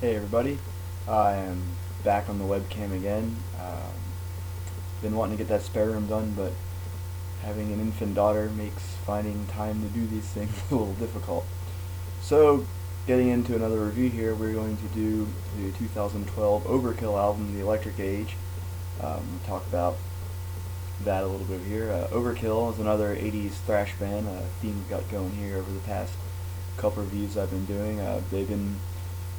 Hey everybody, I am back on the webcam again. Been wanting to get that spare room done, but having an infant daughter makes finding time to do these things a little difficult. So, getting into another review here, we're going to do the 2012 Overkill album, The Electric Age. We'll talk about that a little bit here. Overkill is another 80s thrash band, a theme we got going here over the past couple reviews I've been doing. They've been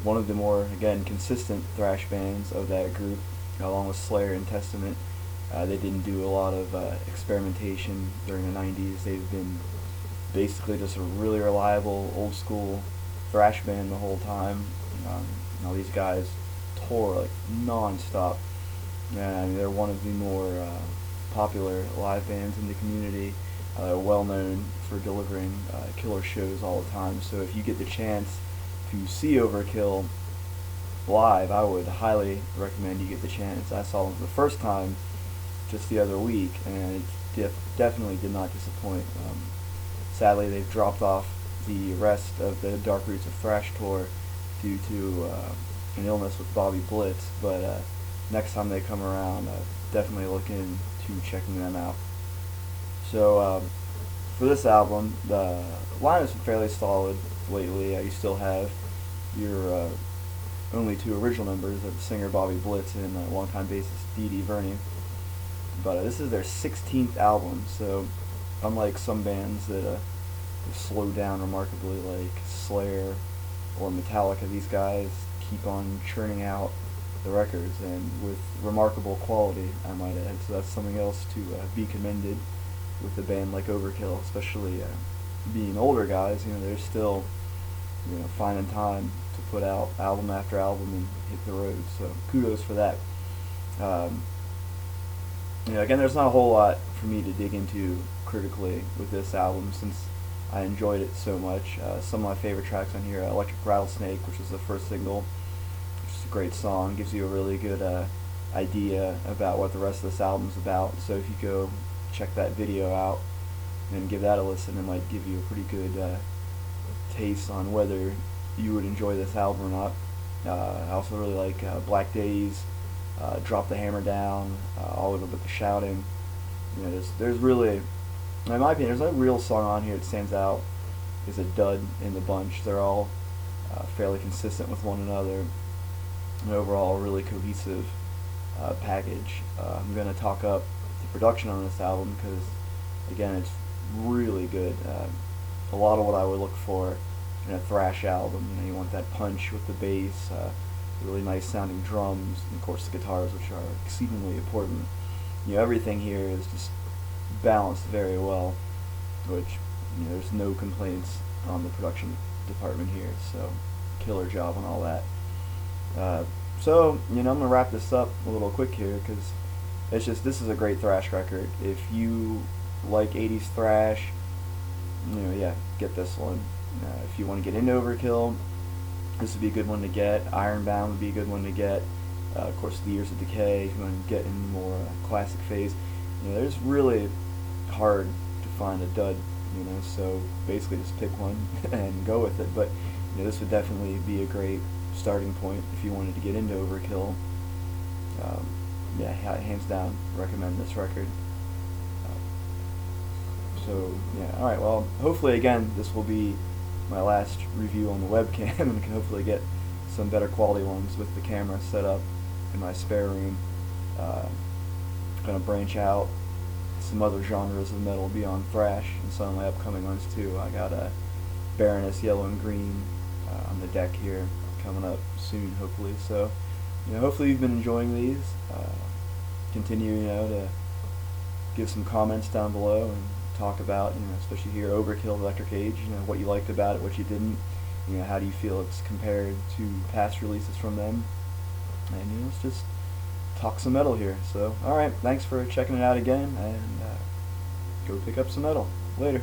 one of the more, again, consistent thrash bands of that group, along with Slayer and Testament. They didn't do a lot of experimentation during the 90s. They've been basically just a really reliable, old school thrash band the whole time. These guys tour like non-stop. And they're one of the more popular live bands in the community. They're well known for delivering killer shows all the time. So if you get the chance to see Overkill live, I would highly recommend you get the chance. I saw them for the first time just the other week, and it definitely did not disappoint. Sadly, they've dropped off the rest of the Dark Roots of Thrash tour due to an illness with Bobby Blitz, but next time they come around, definitely look into checking them out. So for this album, the line has been fairly solid lately. You still have your only two original members, the singer Bobby Blitz and longtime bassist Dee Dee Verney. But this is their 16th album, so unlike some bands that have slowed down remarkably, like Slayer or Metallica, these guys keep on churning out the records, and with remarkable quality, I might add. So that's something else to be commended with a band like Overkill, especially being older guys. They're still finding time to put out album after album and hit the road. So kudos for that. Again, there's not a whole lot for me to dig into critically with this album since I enjoyed it so much. Some of my favorite tracks on here, Electric Rattlesnake, which is the first single, which is a great song, gives you a really good idea about what the rest of this album's about. So if you go check that video out and give that a listen, it might give you a pretty good taste on whether you would enjoy this album or not. I also really like Black Days, Drop the Hammer Down, All Over But the Shouting. There's really, in my opinion, there's no real song on here that stands out as a dud in the bunch. They're all fairly consistent with one another, and overall a really cohesive package. I'm going to talk up the production on this album because, again, it's really good. A lot of what I would look for in a thrash album. You want that punch with the bass, really nice sounding drums, and of course the guitars, which are exceedingly important. Everything here is just balanced very well, which there's no complaints on the production department here. So killer job on all that. So I'm gonna wrap this up a little quick here because this is a great thrash record. If you like 80s thrash, yeah, get this one. If you want to get into Overkill, this would be a good one to get. Ironbound would be a good one to get. Of course, The Years of Decay, if you want to get in more classic phase. There's really hard to find a dud, so basically just pick one and go with it. But this would definitely be a great starting point if you wanted to get into Overkill. Yeah, hands down, recommend this record. So yeah, alright, well, hopefully again this will be my last review on the webcam and can hopefully get some better quality ones with the camera set up in my spare room. Gonna branch out some other genres of metal beyond thrash and some of my upcoming ones too. I got a Baroness Yellow and Green on the deck here coming up soon, hopefully. So hopefully you've been enjoying these. Continue to give some comments down below and talk about, especially here, Overkill, Electric Age, what you liked about it, what you didn't, how do you feel it's compared to past releases from them, and let's just talk some metal here. So, alright, thanks for checking it out again, and go pick up some metal. Later.